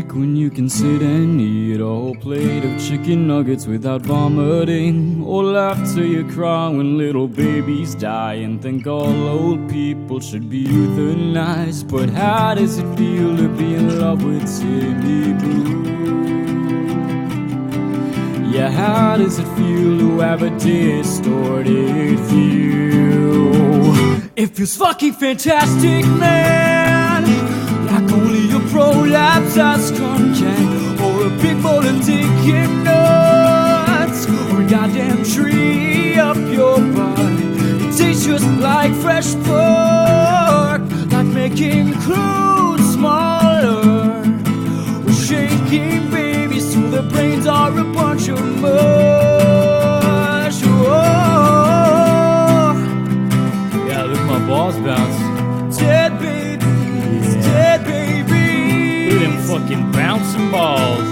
week when you can sit and eat a whole plate of chicken nuggets without vomiting? Or laugh till you cry when little babies die and think all old people should be euthanized? But how does it feel to be in love with Timmy Boo? Yeah, how does it feel to have a distorted view? It feels fucking fantastic, man. Like only a prolapse Ascon can, or a big bowl of Dick nuts, or a goddamn tree up your butt. It tastes just like fresh pork, like making clothes smaller, or shaking babies till their brains are a bunch of mush. Oh, yeah, look at my balls bounce. Dead babies, dead babies. Look at them fucking bouncing balls.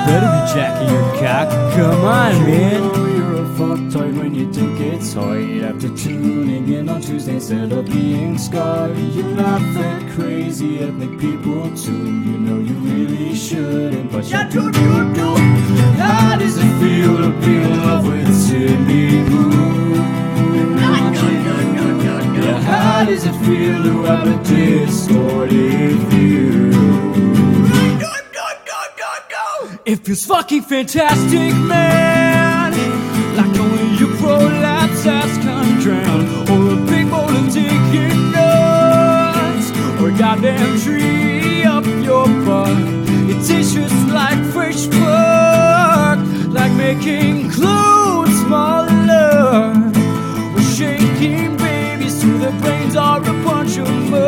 Better be jacking your cock. Come on, man. You're a fucktoid when you think it's hard. After tuning in on Tuesday instead of being scarred. You laugh at crazy ethnic people too. You know you really shouldn't, but you do. How does it feel to be in love with Timmy Boo? Yeah, how does it feel to have a distorted view? It feels fucking fantastic, man. Like only you prolapse ass can drown, or a big bowl of Dick nuts, or a goddamn tree up your butt. It tastes just like fresh pork, like making clothes smaller, or shaking babies till their brains are a bunch of mush.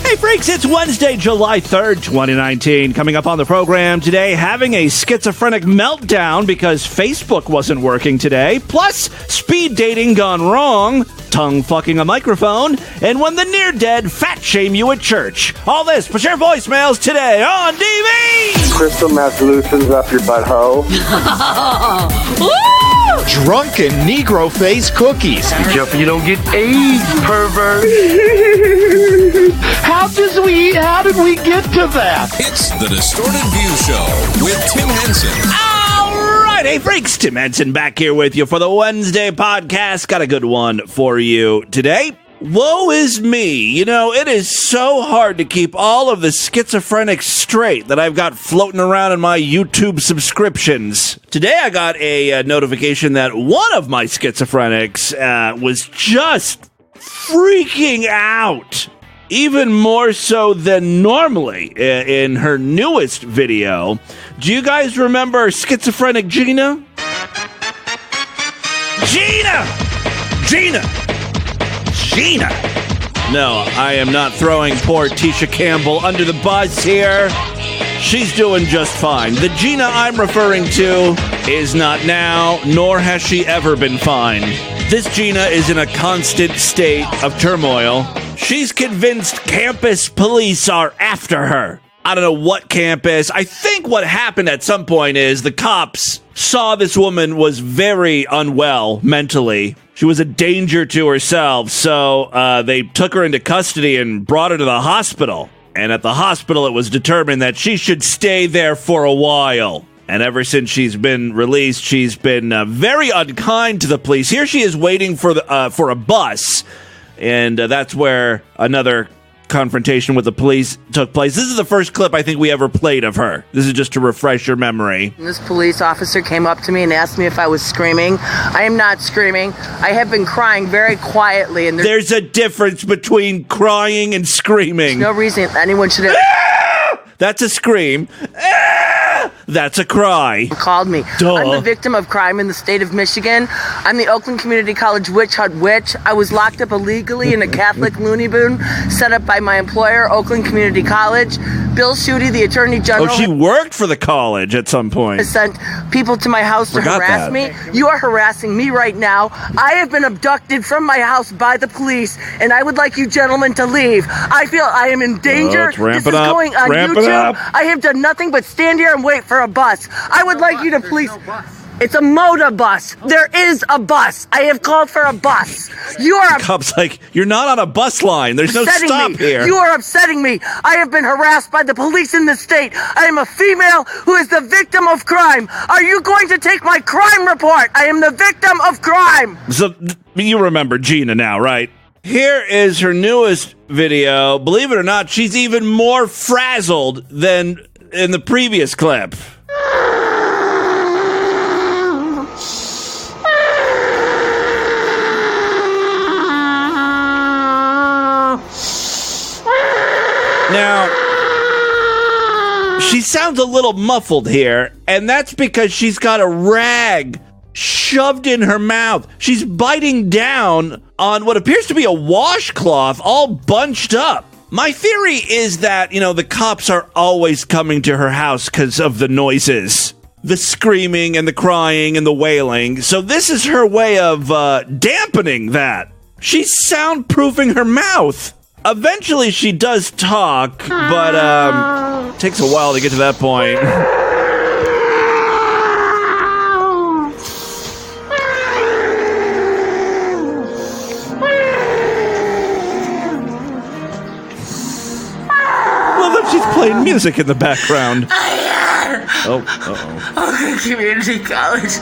Hey freaks, it's Wednesday, July 3rd, 2019. Coming up on the program today, having a schizophrenic meltdown because Facebook wasn't working today, plus speed dating gone wrong, tongue fucking a microphone, and when the near-dead fat shame you at church. All this, but your voicemails today on DV! Crystal meth loosens up your butthole. Drunken Negro face cookies. Be careful you don't get AIDS, pervert. How did we get to that? It's the Distorted View Show with Tim Henson. All right, hey freaks, Tim Henson back here with you for the Wednesday podcast. Got a good one for you today. Woe is me. You know, it is so hard to keep all of the schizophrenics straight that I've got floating around in my YouTube subscriptions. Today I got a notification that one of my schizophrenics was just freaking out. Even more so than normally in her newest video. Do you guys remember schizophrenic Gina? Gina! No, I am not throwing poor Tisha Campbell under the bus here. She's doing just fine. The Gina I'm referring to is not now, nor has she ever been fine. This Gina is in a constant state of turmoil. She's convinced campus police are after her. I don't know what campus. I think what happened at some point is the cops saw this woman was very unwell mentally. She was a danger to herself, so they took her into custody and brought her to the hospital. And at the hospital, it was determined that she should stay there for a while. And ever since she's been released, she's been very unkind to the police. Here she is waiting for a bus, and that's where another confrontation with the police took place. This is the first clip I think we ever played of her. This is just to refresh your memory. This police officer came up to me and asked me if I was screaming. I am not screaming. I have been crying very quietly. And there's a difference between crying and screaming. There's no reason anyone should have... That's a scream. That's a cry. Called me. Duh. I'm the victim of crime in the state of Michigan. I'm the Oakland Community College witch hunt witch. I was locked up illegally in a Catholic loony bin set up by my employer, Oakland Community College. Bill Schuette, the Attorney General. Oh, she worked for the college at some point. Sent people to my house to harass me. You are harassing me right now. I have been abducted from my house by the police, and I would like you gentlemen to leave. I feel I am in danger. This is going on YouTube. I have done nothing but stand here and wait for a bus. I would like you to please... It's a motor bus. There is a bus. I have called for a bus. You are Cop's like, you're not on a bus line. There's no upsetting stop me. here. You are upsetting me. I have been harassed by the police in this state. I am a female who is the victim of crime. Are you going to take my crime report? I am the victim of crime. So you remember Gina now, right? Here is her newest video. Believe it or not, she's even more frazzled than in the previous clip. Now, she sounds a little muffled here, and that's because she's got a rag shoved in her mouth. She's biting down on what appears to be a washcloth all bunched up. My theory is that, the cops are always coming to her house because of the noises. The screaming and the crying and the wailing. So this is her way of dampening that. She's soundproofing her mouth. Eventually she does talk, but takes a while to get to that point. She's playing music in the background. Oakland Community College.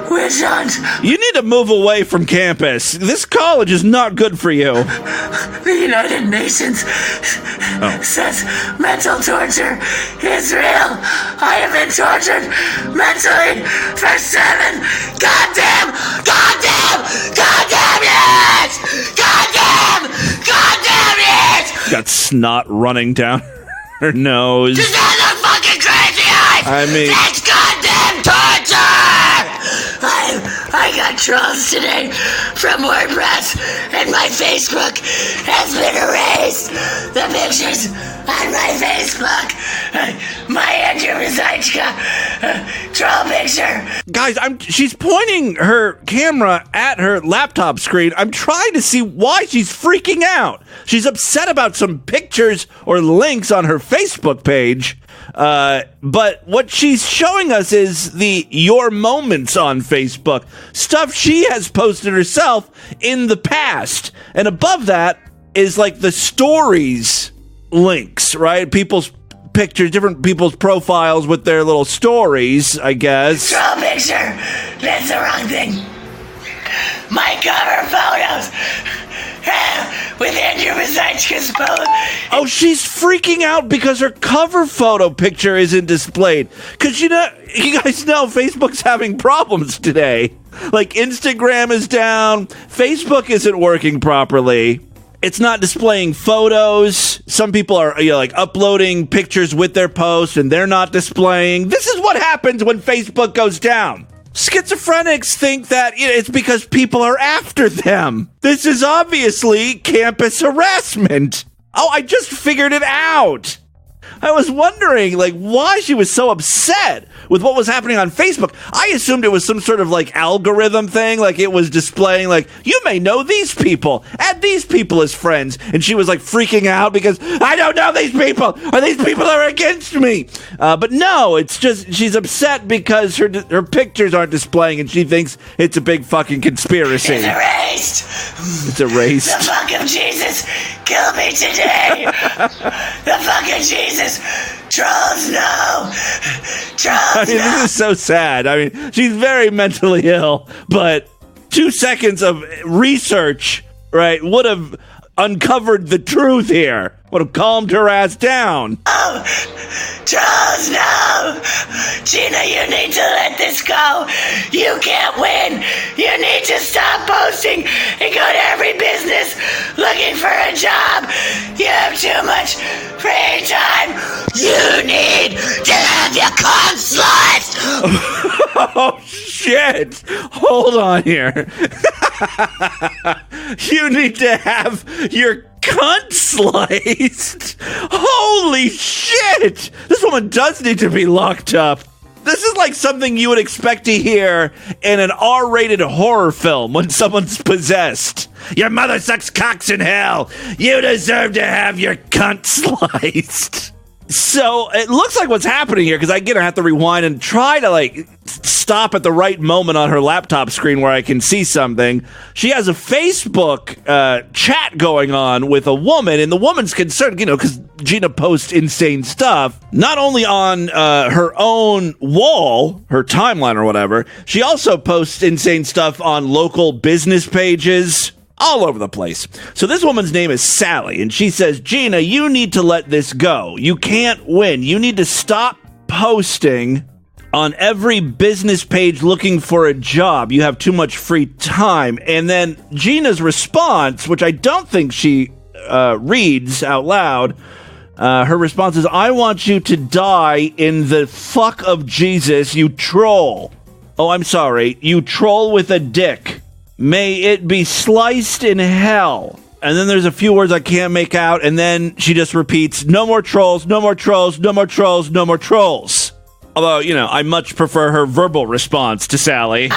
Witch hunt. You need to move away from campus. This college is not good for you. The United Nations says mental torture is real. I have been tortured mentally for 7 goddamn years! Goddamn years! Got snot running down her nose. Just have the fucking crazy eyes! I mean, it's goddamn torture! I got trolls today from WordPress, and my Facebook has been erased. The pictures on my Facebook, my Andrew Rizaichka troll picture. Guys, she's pointing her camera at her laptop screen. I'm trying to see why she's freaking out. She's upset about some pictures or links on her Facebook page. But what she's showing us is the Your Moments on Facebook. Stuff she has posted herself in the past. And above that is like the stories links, right? People's pictures, different people's profiles with their little stories, I guess. Troll picture. That's the wrong thing. My cover photos. With Andrew Rizaichka's photo. Oh, she's freaking out because her cover photo picture isn't displayed. Because, you guys know Facebook's having problems today. Like, Instagram is down. Facebook isn't working properly. It's not displaying photos. Some people are uploading pictures with their posts and they're not displaying. This is what happens when Facebook goes down. Schizophrenics think that it's because people are after them. This is obviously campus harassment. Oh, I just figured it out. I was wondering, why she was so upset with what was happening on Facebook. I assumed it was some sort of, algorithm thing. It was displaying, you may know these people. Add these people as friends. And she was, freaking out because, I don't know these people. Or these people are against me. But no, it's just, she's upset because her pictures aren't displaying and she thinks it's a big fucking conspiracy. It's erased. It's erased. The fuck of Jesus, kill me today. The fuck of Jesus. Trolls, no! Trolls, this is so sad. She's very mentally ill, but 2 seconds of research, right, would have uncovered the truth here. Would have calmed her ass down. Oh, trolls, no! Gina, you need to let this go. You can't win. You need to stop posting and go to every business looking for a job. You have too much free time. You need to have your cunt sliced. Oh, shit. Hold on here. You need to have your cunt sliced. Holy shit. This woman does need to be locked up. This is like something you would expect to hear in an R-rated horror film when someone's possessed. Your mother sucks cocks in hell. You deserve to have your cunt sliced. So it looks like what's happening here, because I have to rewind and try to stop at the right moment on her laptop screen where I can see something. She has a Facebook chat going on with a woman, and the woman's concerned, because Gina posts insane stuff, not only on her own wall, her timeline or whatever, she also posts insane stuff on local business pages, all over the place. So this woman's name is Sally, and she says, Gina, you need to let this go. You can't win. You need to stop posting on every business page looking for a job. You have too much free time. And then Gina's response, which I don't think she reads out loud, her response is, I want you to die in the fuck of Jesus, you troll. Oh, I'm sorry. You troll with a dick. May it be sliced in hell. And then there's a few words I can't make out, and then she just repeats, no more trolls, no more trolls, no more trolls, no more trolls. Although, I much prefer her verbal response to Sally. You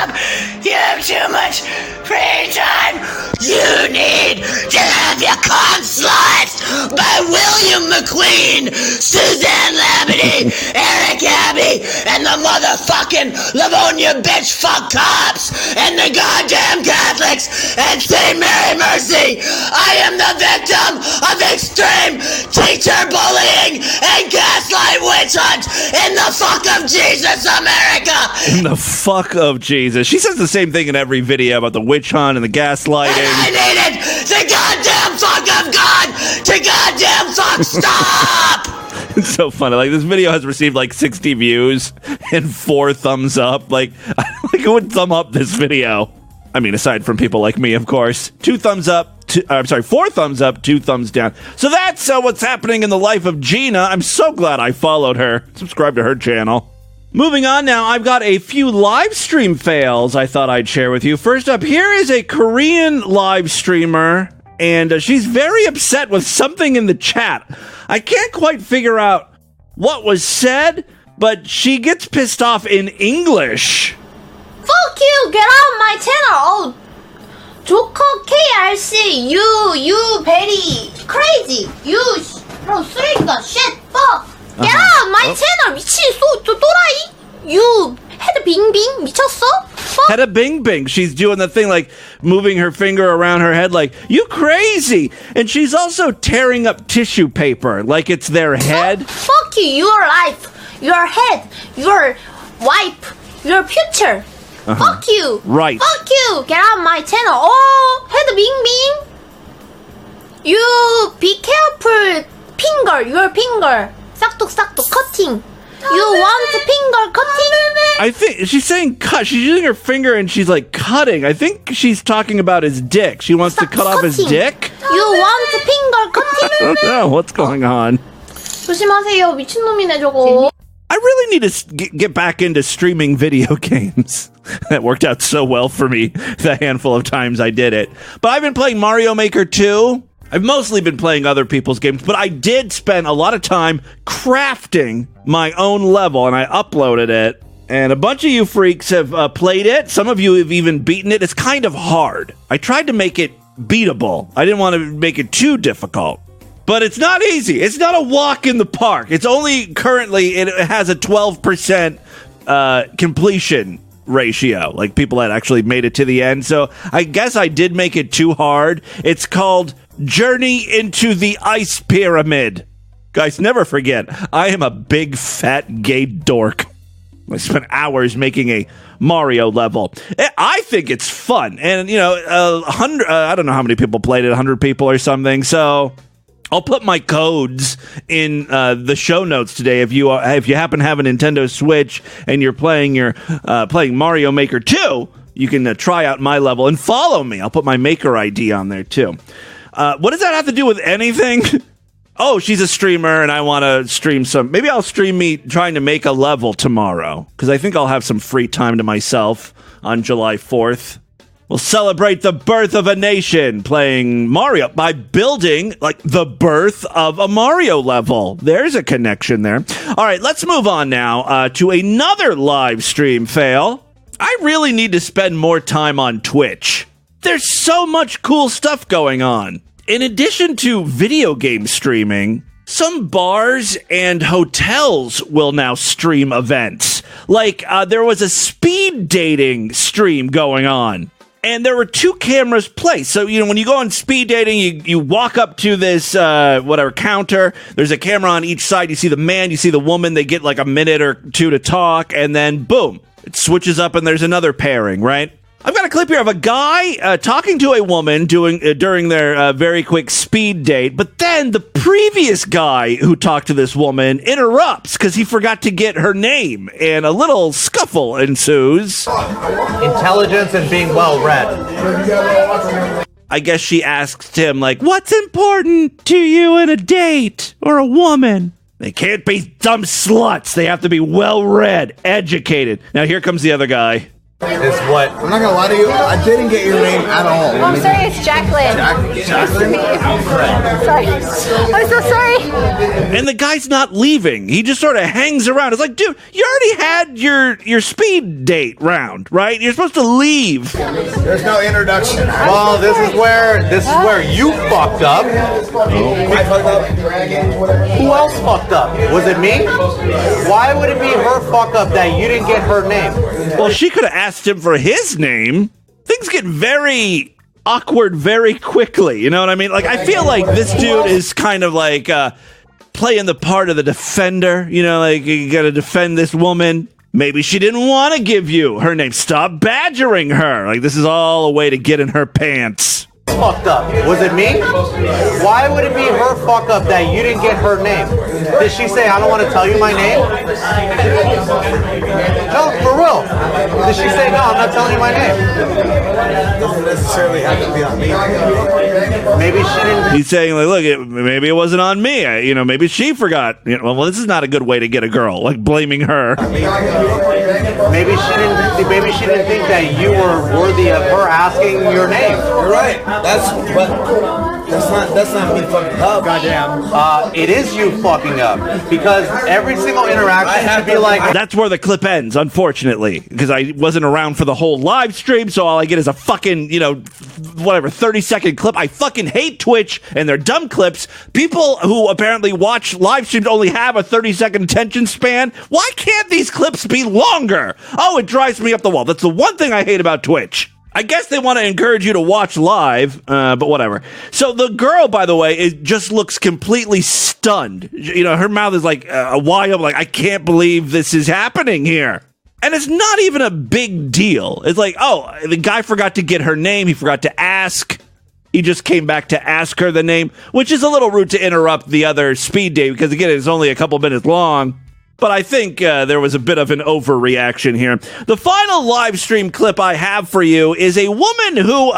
have too much free time. You need to have your con sliced by William McQueen, Suzanne Labadie, Eric Abbey, and the motherfucking Livonia bitch fuck cops, and the goddamn Catholics, and St. Mary Mercy. I am the victim of extreme teacher bullying and gaslight witch hunt in the fuck of Jesus, America! In the fuck of Jesus. She says the same thing in every video about the witch hunt and the gaslighting. And I needed the goddamn fuck of God to goddamn fuck stop! It's so funny. This video has received 60 views and 4 thumbs up. Who would thumb up this video? I mean, aside from people like me, of course. 2 thumbs up. 4 thumbs up, 2 thumbs down. So that's what's happening in the life of Gina. I'm so glad I followed her. Subscribe to her channel. Moving on now, I've got a few live stream fails I thought I'd share with you. First up, here is a Korean live streamer, and she's very upset with something in the chat. I can't quite figure out what was said, but she gets pissed off in English. Fuck you! Get out of my channel! Oh, Joker KRC, you very crazy. You 쓰레기가 shit, fuck. Get out of my channel! 미친 또라이! You head bing bing 미쳤어? Fuck. Head bing bing. She's doing the thing moving her finger around her head you crazy! And she's also tearing up tissue paper like it's their head. Fuck you, your life, your head, your wife, your future. Fuck you! Right. Fuck you! Get out of my channel! Oh, head bing bing! You be careful, finger, your finger. 싹둑 cutting. You want finger cutting? I think she's saying cut. She's using her finger and she's cutting. I think she's talking about his dick. She wants to cut off his dick? You want finger cutting? I don't know. What's going on? 조심하세요. 미친놈이네 저거. I really need to get back into streaming video games. That worked out so well for me the handful of times I did it. But I've been playing Mario Maker 2. I've mostly been playing other people's games, but I did spend a lot of time crafting my own level, and I uploaded it. And a bunch of you freaks have played it. Some of you have even beaten it. It's kind of hard. I tried to make it beatable. I didn't want to make it too difficult. But it's not easy. It's not a walk in the park. It's only currently, it has a 12% completion ratio. People that actually made it to the end. So I guess I did make it too hard. It's called Journey into the Ice Pyramid. Guys, never forget, I am a big, fat, gay dork. I spent hours making a Mario level. I think it's fun. And, 100, I don't know how many people played it, 100 people or something. So I'll put my codes in the show notes today. If you happen to have a Nintendo Switch and you're playing Mario Maker 2, you can try out my level and follow me. I'll put my Maker ID on there too. What does that have to do with anything? Oh, she's a streamer and I want to stream some. Maybe I'll stream me trying to make a level tomorrow because I think I'll have some free time to myself on July 4th. We'll celebrate the birth of a nation playing Mario by building the birth of a Mario level. There's a connection there. All right, let's move on now to another live stream fail. I really need to spend more time on Twitch. There's so much cool stuff going on. In addition to video game streaming, Some bars and hotels will now stream events. Like, there was a speed dating stream going on. And there were 2 cameras placed. So, when you go on speed dating, you walk up to this, counter. There's a camera on each side. You see the man, you see the woman. They get like a minute or 2 to talk. And then, boom, it switches up and there's another pairing, right? I've got a clip here of a guy talking to a woman during their very quick speed date, but then the previous guy who talked to this woman interrupts because he forgot to get her name, and a little scuffle ensues. Intelligence and being well-read. I guess she asked him, like, what's important to you in a date or a woman? They can't be dumb sluts. They have to be well-read, educated. Now here comes the other guy. Is what? I'm not gonna lie to you, I didn't get your name at all. Oh, I'm sorry, it's Jacqueline. Jacqueline? Sorry. I'm so sorry. And the guy's not leaving. He just sort of hangs around. It's like, dude, you already had your speed date round, right? You're supposed to leave. There's no introduction. Well, this is where you fucked up. I fucked up. Who else fucked up? Was it me? Why would it be her fuck up that you didn't get her name? Well, she could have asked him for his name. Things get very awkward very quickly. You know what I mean? Like, I feel like this dude is kind of like playing the part of the defender. You know, like, you gotta defend this woman. Maybe she didn't want to give you her name. Stop badgering her. Like, this is all a way to get in her pants. Fucked up. Was it me? Why would it be her fuck up that you didn't get her name? Did she say, I don't want to tell you my name? No, for real. Did she say, no, I'm not telling you my name? Doesn't necessarily have to be on me. Maybe she didn't. He's saying, like, look, maybe it wasn't on me. Maybe she forgot. Well, this is not a good way to get a girl, like blaming her. Maybe she didn't think that you were worthy of her asking your name. You're right. That's not me fucking up. Goddamn. It is you fucking up, because every single interaction should be like. That's where the clip ends, unfortunately, because I wasn't around for the whole live stream, so all I get is a fucking 30-second clip. I fucking hate Twitch and their dumb clips. People who apparently watch live streams only have a 30-second attention span. Why can't these clips be longer? Oh, it drives me up the wall. That's the one thing I hate about Twitch. I guess they want to encourage you to watch live, but whatever. So the girl, by the way, just looks completely stunned. Her mouth is like wide open, like, I can't believe this is happening here. And it's not even a big deal. It's like, oh, the guy forgot to get her name. He forgot to ask. He just came back to ask her the name, which is a little rude to interrupt the other speed date, because, again, it's only a couple minutes long. But I think there was a bit of an overreaction here. The final live stream clip I have for you is a woman who,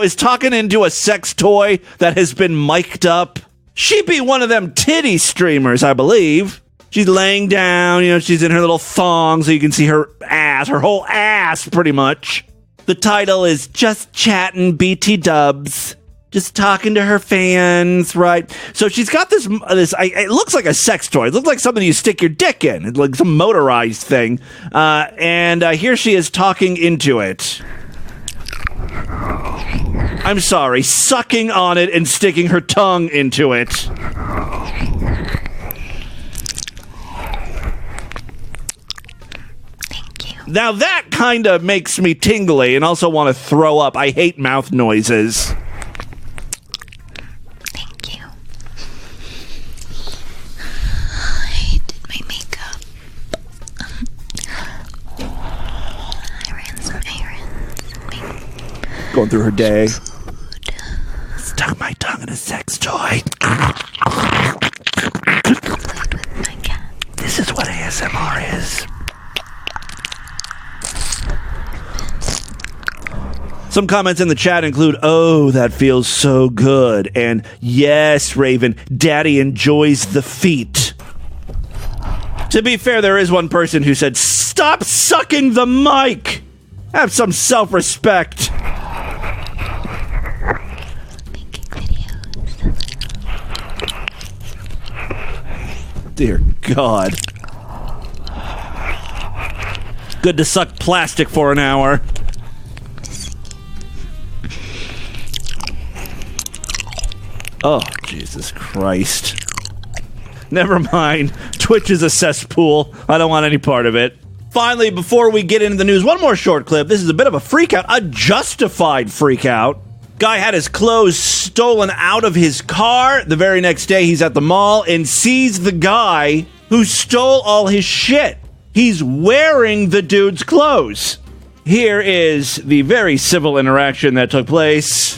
is talking into a sex toy that has been mic'd up. She'd be one of them titty streamers, I believe. She's laying down, she's in her little thong, so you can see her ass, her whole ass, pretty much. The title is Just Chatting BT Dubs. Just talking to her fans, right? So she's got this. It looks like a sex toy. It looks like something you stick your dick in. It's like some motorized thing. And here she is talking into it. I'm sorry, sucking on it and sticking her tongue into it. Thank you. Now that kind of makes me tingly and also want to throw up. I hate mouth noises. Going through her day. Stuck my tongue in a sex toy. This is what ASMR is. Some comments in the chat include, oh, that feels so good. And yes, Raven, Daddy enjoys the feet. To be fair, there is one person who said, stop sucking the mic. Have some self-respect. Dear God. Good to suck plastic for an hour. Oh, Jesus Christ. never mind. Twitch is a cesspool. I don't want any part of it. Finally, before we get into the news, one more short clip. This is a bit of a freak out, a justified freak out. Guy had his clothes stolen out of his car. The very next day, he's at the mall and sees the guy who stole all his shit. He's wearing the dude's clothes. Here is the very civil interaction that took place.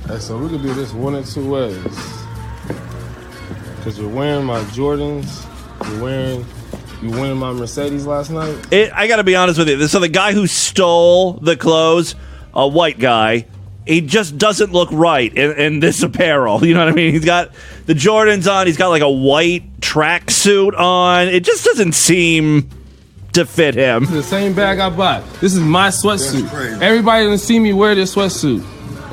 Hey, so we could do this one of two ways. Because you're wearing my Jordans, you wearing my Mercedes last night? I gotta be honest with you. So the guy who stole the clothes, a white guy, he just doesn't look right in this apparel. You know what I mean? He's got the Jordans on. He's got like a white tracksuit on. It just doesn't seem to fit him. This is the same bag I bought. This is my sweatsuit. Everybody didn't see me wear this sweatsuit.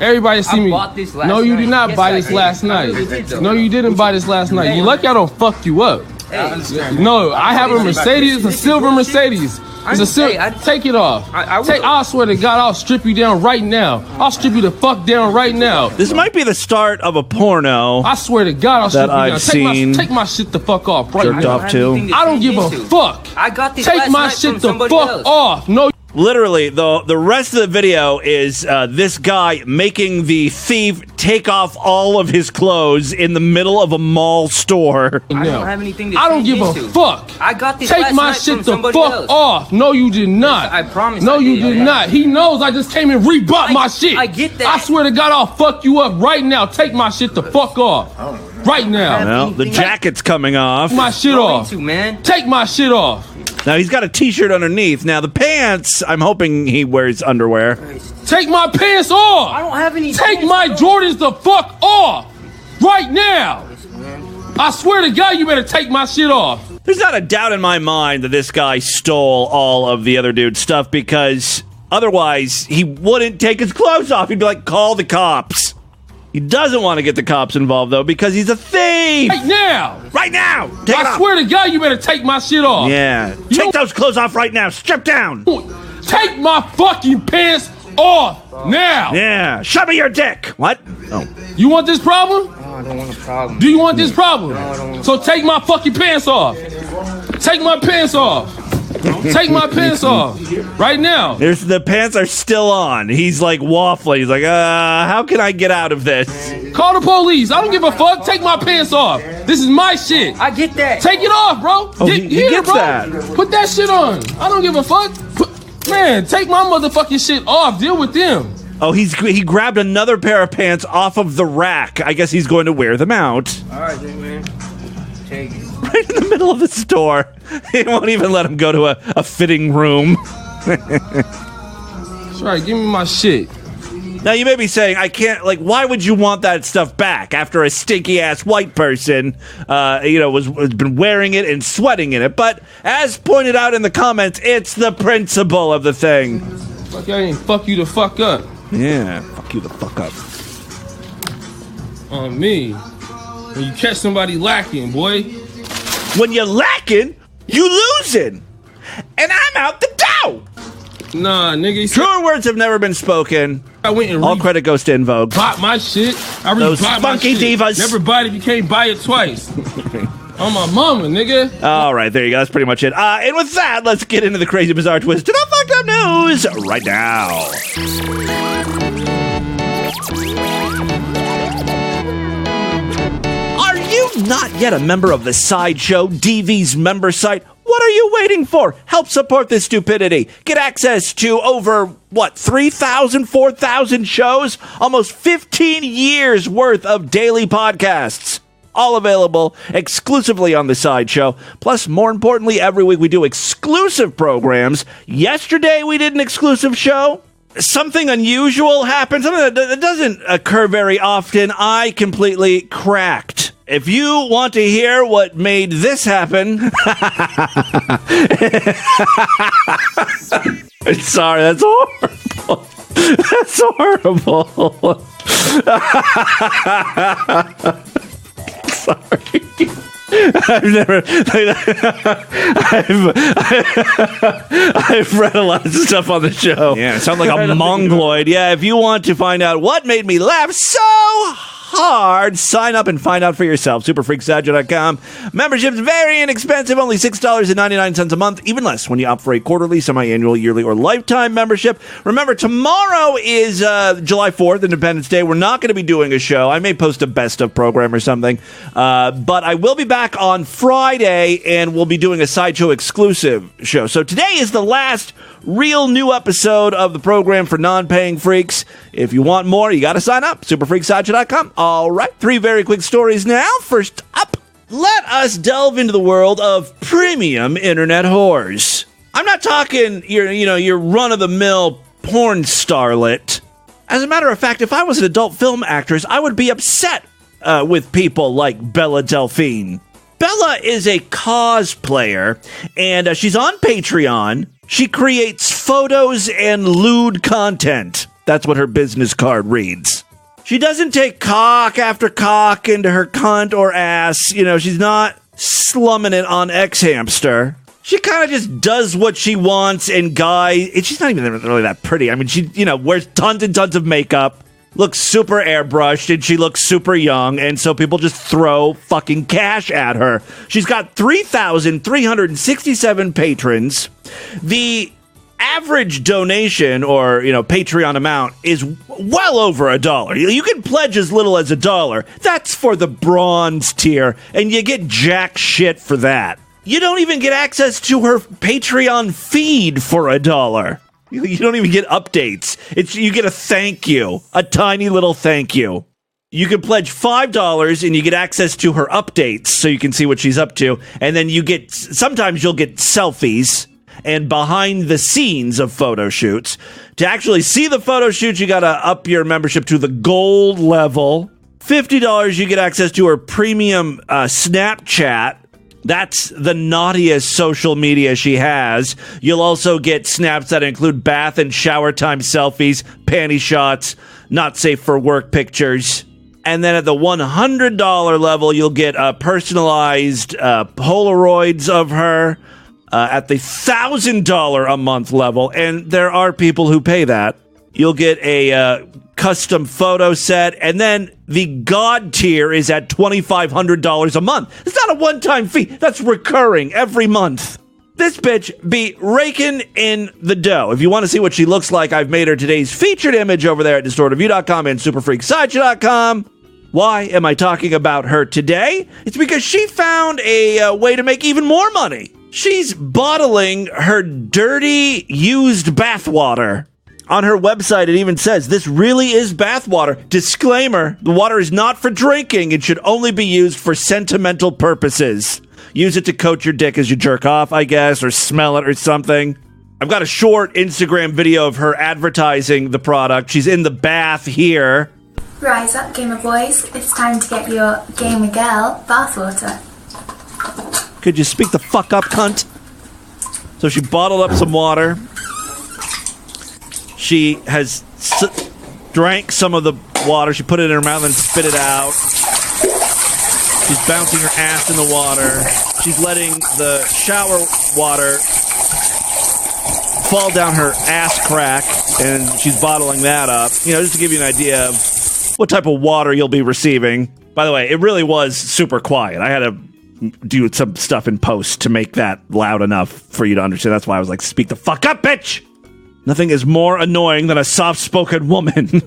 Everybody see me. No, you did not buy this last night. No, you didn't buy this last night. You lucky I don't fuck you up. No, I have a Mercedes. It's a silver Mercedes. It's a silver. Take it off. I swear to God, I'll strip you down right now. I'll strip you the fuck down right now. This might be the start of a porno. I swear to God, I'll strip you down. I've seen. Take my shit the fuck off right jerked now. Off too. I don't give a fuck. I got this. Take my shit the fuck off. No. Literally, the rest of the video is this guy making the thief take off all of his clothes in the middle of a mall store. I don't have anything to I don't give a fuck. I got this. Take my shit the fuck off. No, you did not. I promise. No, you did not. He knows I just came and rebought my shit. I get that. I swear to God, I'll fuck you up right now. Take my shit the fuck off. Right now. Well, the jacket's coming off. Take my shit off. Take my shit off. Now, he's got a t-shirt underneath. Now, the pants, I'm hoping he wears underwear. Take my pants off! I don't have any. Take my Jordans the fuck off! Right now! I swear to God, you better take my shit off. There's not a doubt in my mind that this guy stole all of the other dude's stuff because otherwise he wouldn't take his clothes off. He'd be like, call the cops. He doesn't want to get the cops involved, though, because he's a thief! Right now! Right now! Take it I off. swear to God, you better take my shit off! Yeah. Take those clothes off right now. Strip down! Take my fucking pants off now! Yeah. Show me your dick! What? Oh. You want this problem? No, I don't want a problem. Do you want this problem? No, I don't want so take my fucking pants off! Take my pants off! Take my pants off right now. The pants are still on. He's like waffling. He's like, how can I get out of this? Call the police. I don't give a fuck. Take my pants off. This is my shit. I get that. Take it off, bro. Oh, he gets bro. that. Put that shit on. I don't give a fuck. Man, take my motherfucking shit off. Deal with them. Oh, he grabbed another pair of pants off of the rack. I guess he's going to wear them out. All right, then, man. Take it. Right in the middle of the store. They won't even let him go to a fitting room. That's right, give me my shit. Now, you may be saying, I can't, like, why would you want that stuff back after a stinky-ass white person, was been wearing it and sweating in it? But, as pointed out in the comments, it's the principle of the thing. Fuck, I ain't fuck you the fuck up. Yeah, fuck you the fuck up. On me. When you catch somebody lacking, boy. When you're lacking, you losing. And I'm out the door. Nah, nigga. Truer words have never been spoken. I went and all credit goes to In Vogue. Bought my shit. I Those bought funky my shit. divas. Never bought it if you can't buy it twice. On my mama, nigga. All right, there you go. That's pretty much it. And with that, let's get into the crazy, bizarre twist to the fucked up news right now. Are you not yet a member of the Sideshow, DV's member site? What are you waiting for? Help support this stupidity. Get access to over, 3,000, 4,000 shows? Almost 15 years worth of daily podcasts. All available exclusively on the Sideshow. Plus, more importantly, every week we do exclusive programs. Yesterday we did an exclusive show. Something unusual happened, something that doesn't occur very often. I completely cracked. If you want to hear what made this happen... Sorry, that's horrible. That's horrible. Sorry. I've read a lot of stuff on the show. Yeah, it sounds like a mongoloid. Yeah, if you want to find out what made me laugh so hard. Sign up and find out for yourself. Superfreaksideshow.com. Membership's very inexpensive, only $6.99 a month, even less when you opt for a quarterly, semi-annual, yearly, or lifetime membership. Remember, tomorrow is July 4th, Independence Day. We're not going to be doing a show. I may post a best of program or something, but I will be back on Friday, and we'll be doing a Sideshow exclusive show. So today is the last real new episode of the program for non-paying freaks. If you want more, you got to sign up. Superfreaksideshow.com. All right, 3 very quick stories now. First up, let us delve into the world of premium internet whores. I'm not talking your run-of-the-mill porn starlet. As a matter of fact, if I was an adult film actress, I would be upset with people like Bella Delphine. Bella is a cosplayer, and she's on Patreon. She creates photos and lewd content. That's what her business card reads. She doesn't take cock after cock into her cunt or ass. You know, she's not slumming it on X-Hamster. She kind of just does what she wants, and she's not even really that pretty. I mean, she, wears tons and tons of makeup, looks super airbrushed, and she looks super young, and so people just throw fucking cash at her. She's got 3,367 patrons. The average donation or, Patreon amount is well over $1. You can pledge as little as $1. That's for the bronze tier, and you get jack shit for that. You don't even get access to her Patreon feed for $1. You don't even get updates. You get a thank you, a tiny little thank you. You can pledge $5 and you get access to her updates so you can see what she's up to. And then sometimes you'll get selfies and behind the scenes of photo shoots. To actually see the photo shoots, you got to up your membership to the gold level. $50, you get access to her premium Snapchat. That's the naughtiest social media she has. You'll also get snaps that include bath and shower time selfies, panty shots, not safe for work pictures. And then at the $100 level, you'll get personalized Polaroids of her. At the $1,000 a month level, and there are people who pay that, you'll get a custom photo set, and then the God tier is at $2,500 a month. It's not a one-time fee. That's recurring every month. This bitch be raking in the dough. If you want to see what she looks like, I've made her today's featured image over there at distortedview.com and superfreaksideshow.com. Why am I talking about her today? It's because she found a way to make even more money. She's bottling her dirty, used bathwater. On her website, it even says, this really is bathwater. Disclaimer, the water is not for drinking. It should only be used for sentimental purposes. Use it to coat your dick as you jerk off, I guess, or smell it or something. I've got a short Instagram video of her advertising the product. She's in the bath here. Rise up, gamer boys. It's time to get your gamer girl bathwater. Could you speak the fuck up, cunt? So she bottled up some water. She has drank some of the water. She put it in her mouth and spit it out. She's bouncing her ass in the water. She's letting the shower water fall down her ass crack, and she's bottling that up. Just to give you an idea of what type of water you'll be receiving. By the way, it really was super quiet. I had to do some stuff in post to make that loud enough for you to understand. That's why I was like, speak the fuck up, bitch! Nothing is more annoying than a soft-spoken woman.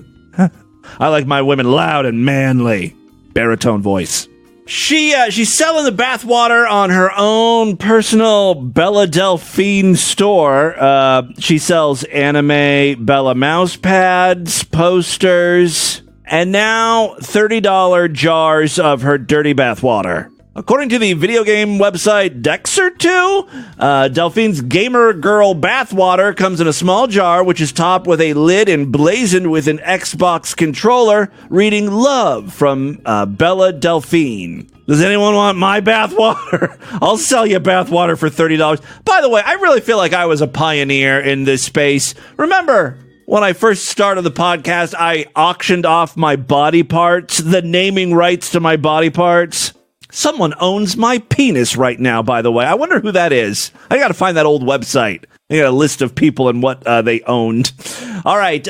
I like my women loud and manly. Baritone voice. She's selling the bathwater on her own personal Bella Delphine store. She sells anime Bella mouse pads, posters, and now $30 jars of her dirty bathwater. According to the video game website Dexer2, Delphine's Gamer Girl bathwater comes in a small jar, which is topped with a lid emblazoned with an Xbox controller reading "Love" from Bella Delphine. Does anyone want my bathwater? I'll sell you bathwater for $30. By the way, I really feel like I was a pioneer in this space. Remember, when I first started the podcast, I auctioned off my body parts, the naming rights to my body parts. Someone owns my penis right now, by the way. I wonder who that is. I got to find that old website. I got a list of people and what they owned. All right,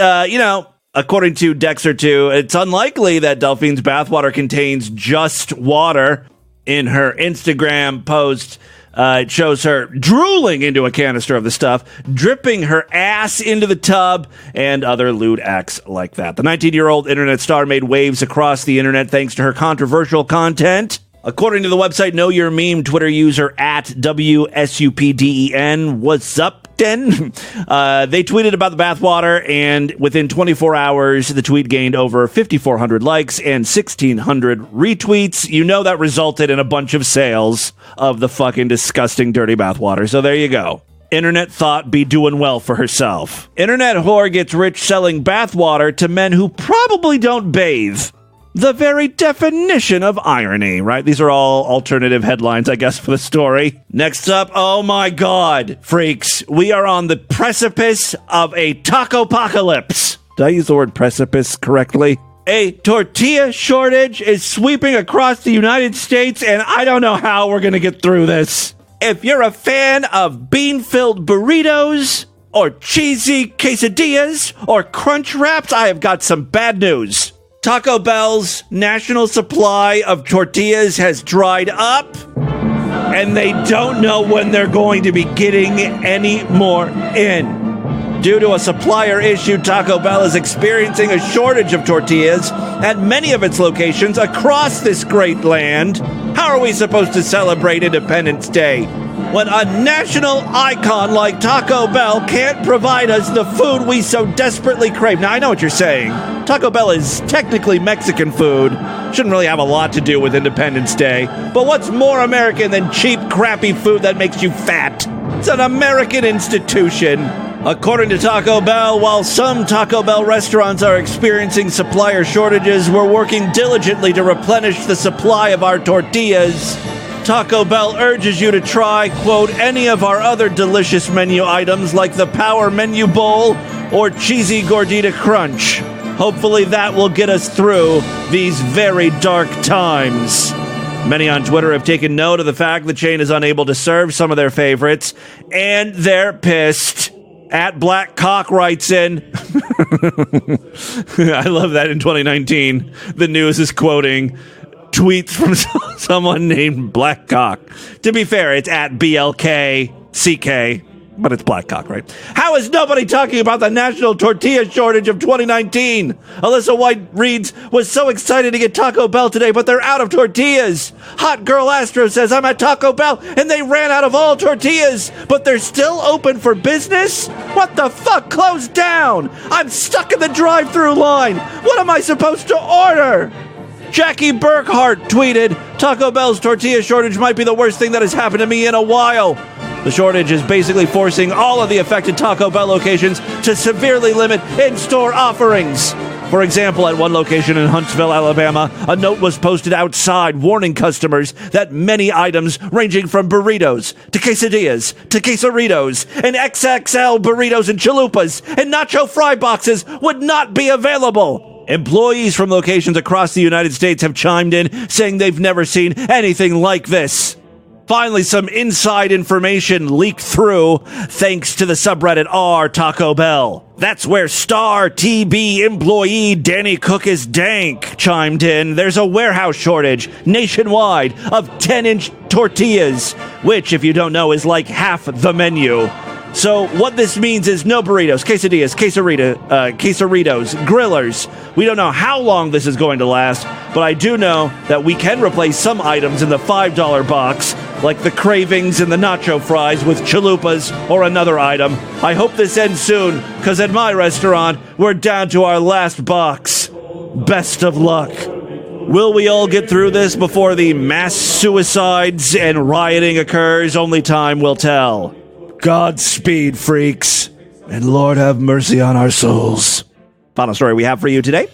According to Dexter2, it's unlikely that Delphine's bathwater contains just water. In her Instagram post, it shows her drooling into a canister of the stuff, dripping her ass into the tub, and other lewd acts like that. The 19-year-old internet star made waves across the internet thanks to her controversial content. According to the website Know Your Meme, Twitter user at WSUPDEN, what's up, Den? They tweeted about the bathwater, and within 24 hours, the tweet gained over 5,400 likes and 1,600 retweets. You know that resulted in a bunch of sales of the fucking disgusting, dirty bathwater. So there you go. Internet thought be doing well for herself. Internet whore gets rich selling bathwater to men who probably don't bathe. The very definition of irony, right? These are all alternative headlines, I guess, for the story. Next up, oh my God, freaks. We are on the precipice of a tacopocalypse. Did I use the word precipice correctly? A tortilla shortage is sweeping across the United States, and I don't know how we're going to get through this. If you're a fan of bean-filled burritos, or cheesy quesadillas, or crunch wraps, I have got some bad news. Taco Bell's national supply of tortillas has dried up, and they don't know when they're going to be getting any more in. Due to a supplier issue, Taco Bell is experiencing a shortage of tortillas at many of its locations across this great land. How are we supposed to celebrate Independence Day when a national icon like Taco Bell can't provide us the food we so desperately crave? Now, I know what you're saying. Taco Bell is technically Mexican food. Shouldn't really have a lot to do with Independence Day. But what's more American than cheap, crappy food that makes you fat? It's an American institution. According to Taco Bell, while some Taco Bell restaurants are experiencing supplier shortages, we're working diligently to replenish the supply of our tortillas. Taco Bell urges you to try, quote, any of our other delicious menu items like the Power Menu Bowl or Cheesy Gordita Crunch. Hopefully that will get us through these very dark times. Many on Twitter have taken note of the fact the chain is unable to serve some of their favorites, and they're pissed. At Black Cock writes in, I love that in 2019, the news is quoting tweets from someone named Black Cock. To be fair, it's at BLKCK, but it's Black Cock, right? How is nobody talking about the national tortilla shortage of 2019? Alyssa White reads, was so excited to get Taco Bell today, but they're out of tortillas. Hot Girl Astro says, I'm at Taco Bell, and they ran out of all tortillas, but they're still open for business? What the fuck? Closed down. I'm stuck in the drive-thru line. What am I supposed to order? Jackie Burkhart tweeted, Taco Bell's tortilla shortage might be the worst thing that has happened to me in a while. The shortage is basically forcing all of the affected Taco Bell locations to severely limit in-store offerings. For example, at one location in Huntsville, Alabama, a note was posted outside warning customers that many items ranging from burritos to quesadillas to quesaritos and XXL burritos and chalupas and nacho fry boxes would not be available. Employees from locations across the United States have chimed in, saying they've never seen anything like this. Finally, some inside information leaked through thanks to the subreddit r Taco Bell. That's where Star TB employee Danny Cook is dank chimed in. There's a warehouse shortage nationwide of 10-inch tortillas, which, if you don't know, is like half the menu. So what this means is no burritos, quesadillas, quesaritos, grillers. We don't know how long this is going to last, but I do know that we can replace some items in the $5 box, like the cravings and the nacho fries with chalupas or another item. I hope this ends soon, because at my restaurant, we're down to our last box. Best of luck. Will we all get through this before the mass suicides and rioting occurs? Only time will tell. Godspeed, freaks, and Lord have mercy on our souls. Final story we have for you today.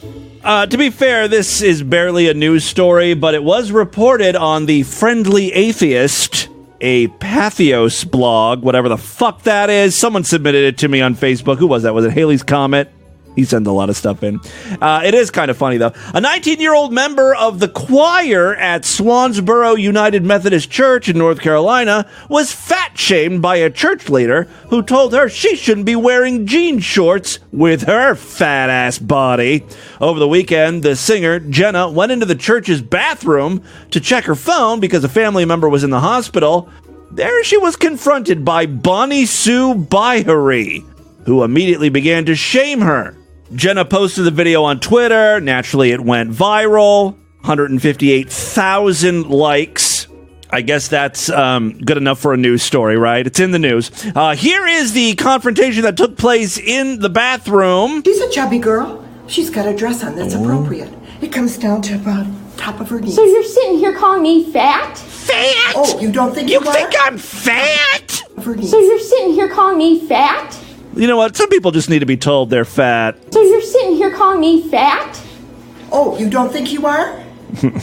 To be fair, this is barely a news story, but it was reported on the Friendly Atheist, a Pathos blog, whatever the fuck that is. Someone submitted it to me on Facebook. Who was that? Was it Haley's Comet? He sends a lot of stuff in. It is kind of funny, though. A 19-year-old member of the choir at Swansboro United Methodist Church in North Carolina was fat-shamed by a church leader who told her she shouldn't be wearing jean shorts with her fat-ass body. Over the weekend, the singer, Jenna, went into the church's bathroom to check her phone because a family member was in the hospital. There she was confronted by Bonnie Sue Byhery, who immediately began to shame her. Jenna posted the video on Twitter. Naturally, it went viral. 158,000 likes. I guess that's good enough for a news story, right? It's in the news. Here is the confrontation that took place in the bathroom. She's a chubby girl. She's got a dress on that's appropriate. It comes down to about top of her knees. So you're sitting here calling me fat? Fat? Oh, you don't think you are? think I'm fat? So you're sitting here calling me fat? You know what? Some people just need to be told they're fat. So you're sitting here calling me fat? Oh, you don't think you are?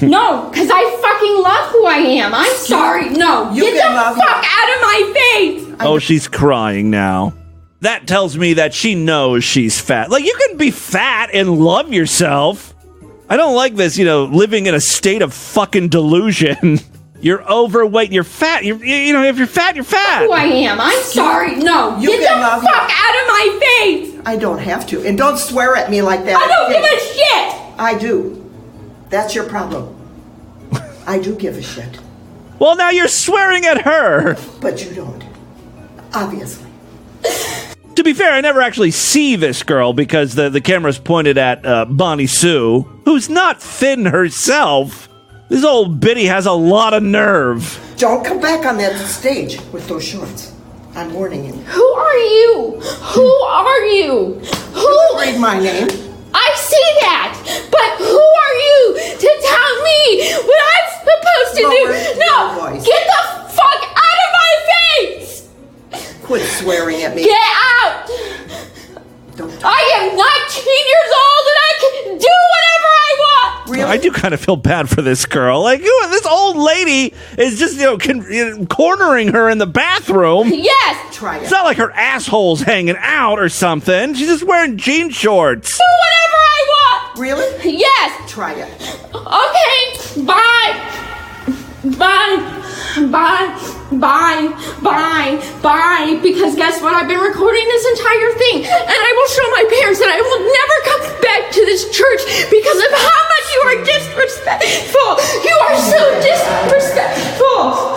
No, because I fucking love who I am. I'm sorry. No, you get the fuck out of my face. Oh, she's crying now. That tells me that she knows she's fat. Like, you can be fat and love yourself. I don't like this, living in a state of fucking delusion. You're overweight, you're fat. If you're fat, you're fat. Who I am. I'm sorry. No, get the fuck out of my face. I don't have to. And don't swear at me like that. I don't give a shit. I do. That's your problem. I do give a shit. Well, now you're swearing at her. But you don't. Obviously. To be fair, I never actually see this girl because the camera's pointed at Bonnie Sue, who's not thin herself. This old biddy has a lot of nerve. Don't come back on that stage with those shorts. I'm warning you. Who are you? Who are you? Who? Read my name. I see that, but who are you to tell me what I'm supposed to do? No, get the fuck out of my face! Quit swearing at me. Get out! I am 19 years old and I can do whatever I want! Really? I do kind of feel bad for this girl. Like, this old lady is just, cornering her in the bathroom. Yes! Try it. It's not like her asshole's hanging out or something. She's just wearing jean shorts. Do whatever I want! Really? Yes! Try it. Okay, bye! Bye! Bye! Bye! Bye! Bye! Because guess what? I've been recording this entire thing, and I will show my parents that I will never come back to this church because of how much you are disrespectful. You are so disrespectful.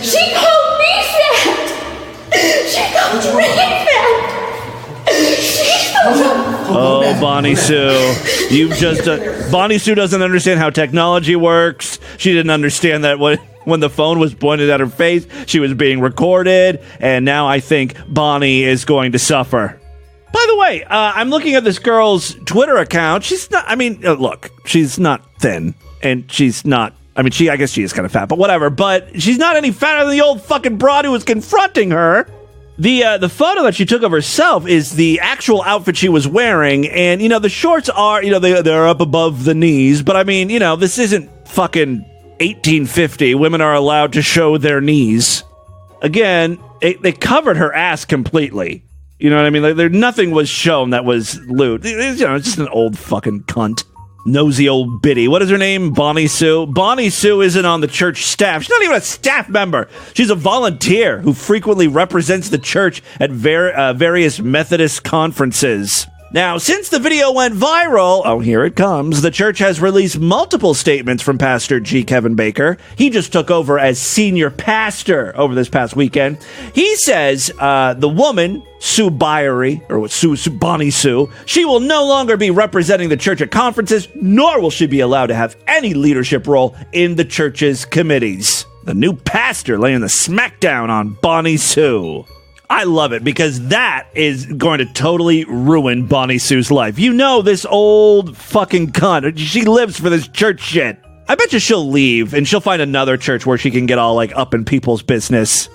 She called me fat. She called me fat. Oh, Bonnie Sue. You've just... Bonnie Sue doesn't understand how technology works. She didn't understand that when the phone was pointed at her face, she was being recorded. And now I think Bonnie is going to suffer. By the way, I'm looking at this girl's Twitter account. She's not... look, she's not thin. And she's not... I guess she is kind of fat, but whatever. But she's not any fatter than the old fucking broad who was confronting her. The photo that she took of herself is the actual outfit she was wearing, and, the shorts are, they're up above the knees, but this isn't fucking 1850. Women are allowed to show their knees. Again, they covered her ass completely. You know what I mean? Like, nothing was shown that was lewd. It's just an old fucking cunt. Nosy old biddy. What is her name? Bonnie Sue. Bonnie Sue isn't on the church staff. She's not even a staff member. She's a volunteer who frequently represents the church at various Methodist conferences. Now, since the video went viral, here it comes, the church has released multiple statements from Pastor G. Kevin Baker. He just took over as senior pastor over this past weekend. He says the woman, Sue Byhery, or Bonnie Sue, she will no longer be representing the church at conferences, nor will she be allowed to have any leadership role in the church's committees. The new pastor laying the smackdown on Bonnie Sue. I love it because that is going to totally ruin Bonnie Sue's life. This old fucking cunt. She lives for this church shit. I bet you she'll leave and she'll find another church where she can get all up in people's business.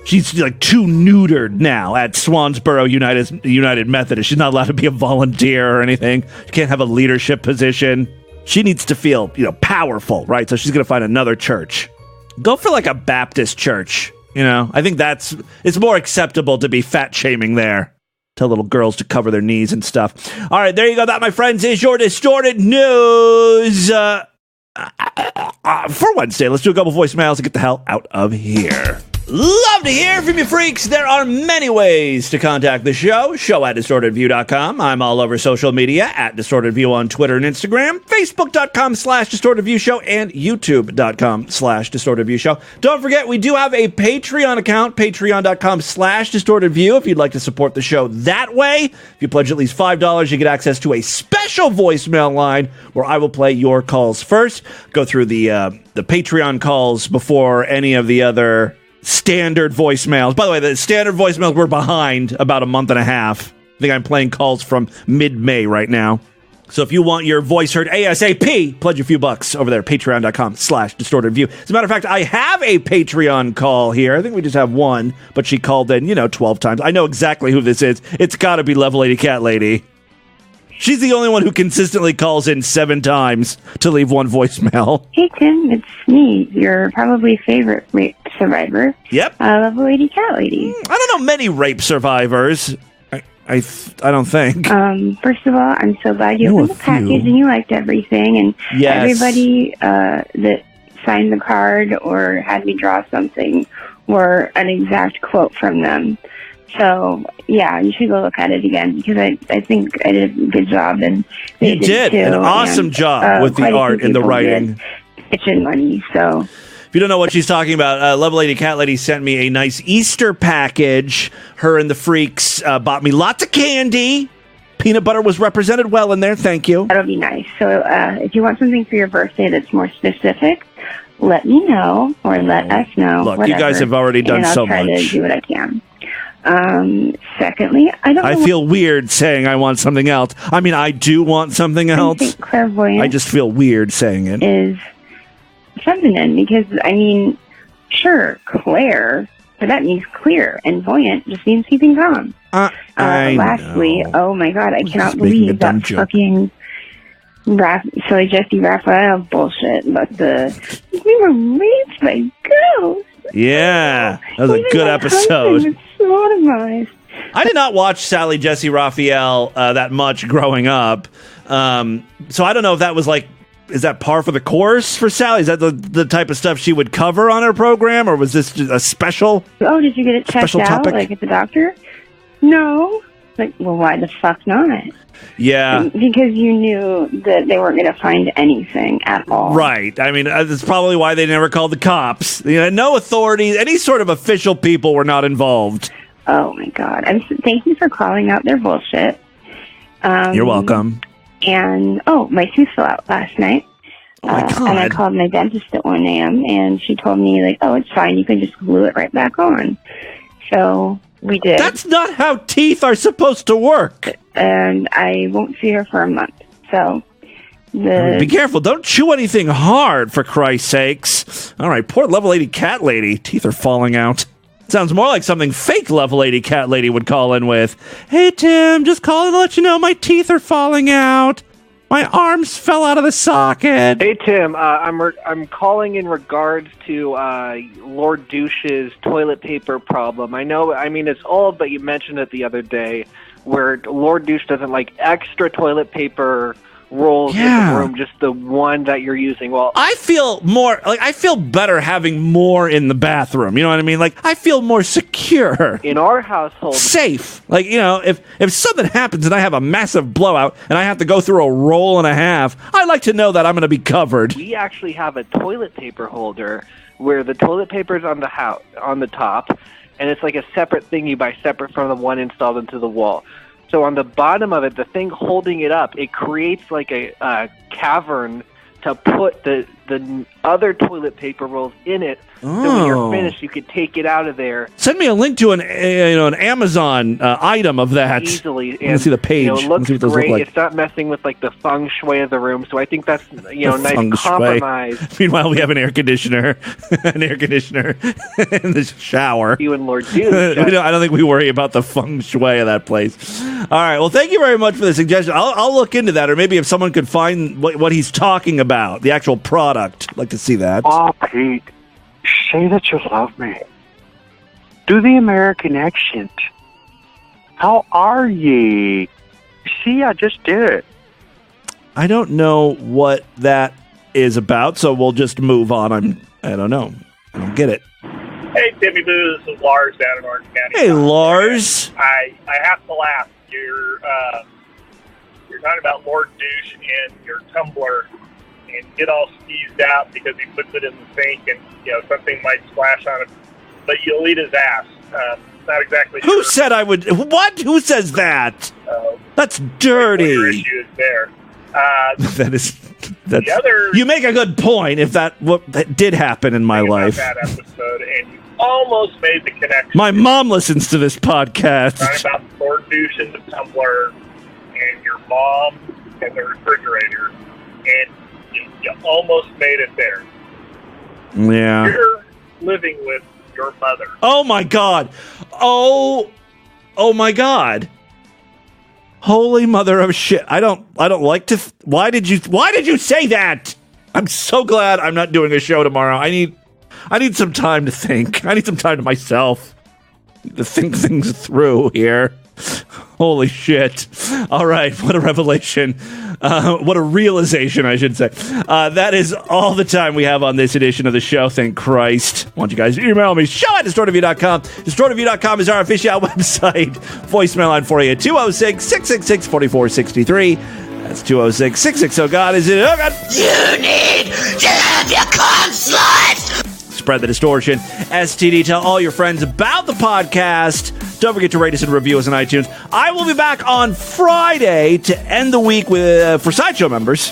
She's too neutered now at Swansboro United Methodist. She's not allowed to be a volunteer or anything. She can't have a leadership position. She needs to feel, powerful, right? So she's going to find another church. Go for a Baptist church. You know, I think it's more acceptable to be fat shaming there. Tell little girls to cover their knees and stuff. All right, there you go. That, my friends, is your Distorted News for Wednesday. Let's do a couple voicemails and get the hell out of here. Love to hear from you, freaks. There are many ways to contact the show. Show at DistortedView.com. I'm all over social media at DistortedView on Twitter and Instagram, Facebook.com/DistortedViewShow, and YouTube.com/DistortedViewShow. Don't forget, we do have a Patreon account, Patreon.com/DistortedView, if you'd like to support the show that way. If you pledge at least $5, you get access to a special voicemail line where I will play your calls first. Go through the Patreon calls before any of the other standard voicemails. By the way, the standard voicemails were behind about a month and a half. I think I'm playing calls from mid-May right now. So if you want your voice heard ASAP, pledge a few bucks over there, patreon.com/DistortedView. As a matter of fact, I have a Patreon call here. I think we just have one, but she called in, 12 times. I know exactly who this is. It's got to be Level Lady Cat Lady. She's the only one who consistently calls in 7 times to leave one voicemail. Hey, Tim, it's me, your probably favorite rape survivor. Yep. Level Lady Cat Lady. I don't know many rape survivors. I don't think. First of all, I'm so glad you opened the package and you liked everything. And everybody that signed the card or had me draw something were an exact quote from them. So, yeah, you should go look at it again because I think I did a good job. And you did an awesome job with the art and the writing. Kitchen money, so... If you don't know what she's talking about, Level Lady Cat Lady sent me a nice Easter package. Her and the freaks bought me lots of candy. Peanut butter was represented well in there. Thank you. That'll be nice. So if you want something for your birthday that's more specific, let me know or let us know. Look, whatever, you guys have already done so much. I'll try to do what I can. Secondly, I feel weird saying I want something else. I mean, I do want something else. I think clairvoyance I just feel weird saying it. Is feminine because, sure, Claire, but that means clear, and voyant just means keeping calm. Lastly, oh my god, I cannot believe that fucking silly Jesse Raphael bullshit about we were raped by ghosts. Yeah, that was a good episode. Sodomized. I did not watch Sally Jesse Raphael that much growing up, so I don't know if that was is that par for the course for Sally? Is that the type of stuff she would cover on her program, or was this just a special? Oh, did you get it checked out, at the doctor? No. Well, why the fuck not? Yeah. Because you knew that they weren't going to find anything at all. Right. I mean, that's probably why they never called the cops. No authorities, any sort of official people were not involved. Oh, my God. Thank you for calling out their bullshit. You're welcome. And, my tooth fell out last night. Oh, my God. And I called my dentist at 1 a.m. and she told me, it's fine. You can just glue it right back on. So we did. That's not how teeth are supposed to work. And I won't see her for a month. So be careful. Don't chew anything hard, for Christ's sakes. All right, poor Level Lady Cat Lady. Teeth are falling out. Sounds more like something fake Level Lady Cat Lady would call in with. Hey, Tim, just calling to let you know my teeth are falling out. My arms fell out of the socket. Hey, Tim, I'm calling in regards to Lord Douche's toilet paper problem. It's old, but you mentioned it the other day, where Lord Douche doesn't like extra toilet paper rolls in the room, just the one that you're using. Well, I feel better having more in the bathroom. You know what I mean? I feel more secure. In our household, safe. If something happens and I have a massive blowout and I have to go through a roll and a half, I like to know that I'm going to be covered. We actually have a toilet paper holder where the toilet paper is on the top, and it's like a separate thing you buy separate from the one installed into the wall. So on the bottom of it, the thing holding it up, it creates like a cavern to put the other toilet paper rolls in it. So when you're finished, you could take it out of there. Send me a link to an Amazon item of that. Easily. Let's see the page. It looks great. Look like. It's not messing with the feng shui of the room. So I think that's nice compromise. Meanwhile, we have an air conditioner, in the shower. You and Lord Douche. I don't think we worry about the feng shui of that place. All right. Well, thank you very much for the suggestion. I'll look into that, or maybe if someone could find what he's talking about, the actual product. I'd like to see that. Oh, Pete. Say that you love me. Do the American accent. How are ye? See, I just did it. I don't know what that is about, so we'll just move on. I don't know. I don't get it. Hey, Timmy Boo, this is Lars down in Orange County. Hey, Lars. I have to laugh. You're talking about Lord Douche and your tumbler and get all skeezed out because he puts it in the sink and, something might splash on it, but you'll eat his ass. Not exactly Who said I would? What? Who says that? That's dirty. Your issue is there. That's you make a good point. If that did happen in my life, that episode, and you almost made the connection. My mom listens to this podcast. Talking about Lord Douche and the tumbler, and your mom and the refrigerator, and you almost made it there. Yeah. You're living with your mother. Oh my God. Oh my God. Holy mother of shit. I don't like to why did you say that? I'm so glad I'm not doing a show tomorrow. I need some time to think. I need some time to myself to think things through here. Holy shit. All right, what a revelation. What a realization, I should say. That is all the time we have on this edition of the show. Thank Christ. Why don't you guys email me, show@distortedview.com. Distortedview.com is our official website. Voicemail line for you at 206-666-4463. That's 206-660-GOD. Is it? Oh, God. You need to have your cum sliced. Spread the distortion. STD, tell all your friends about the podcast. Don't forget to rate us and review us on iTunes. I will be back on Friday to end the week with for Sideshow members.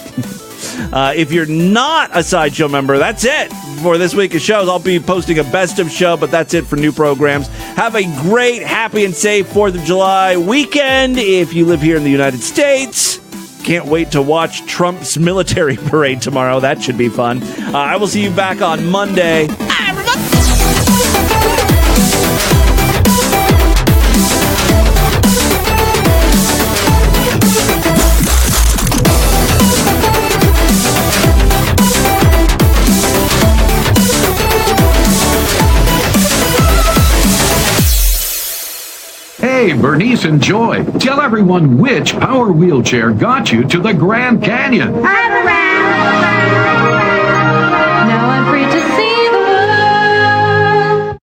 If you're not a Sideshow member, that's it for this week of shows. I'll be posting a best of show, but that's it for new programs. Have a great, happy, and safe 4th of July weekend if you live here in the United States. Can't wait to watch Trump's military parade tomorrow. That should be fun. I will see you back on Monday. Hey, Bernice and Joy, tell everyone which power wheelchair got you to the Grand Canyon. I'm a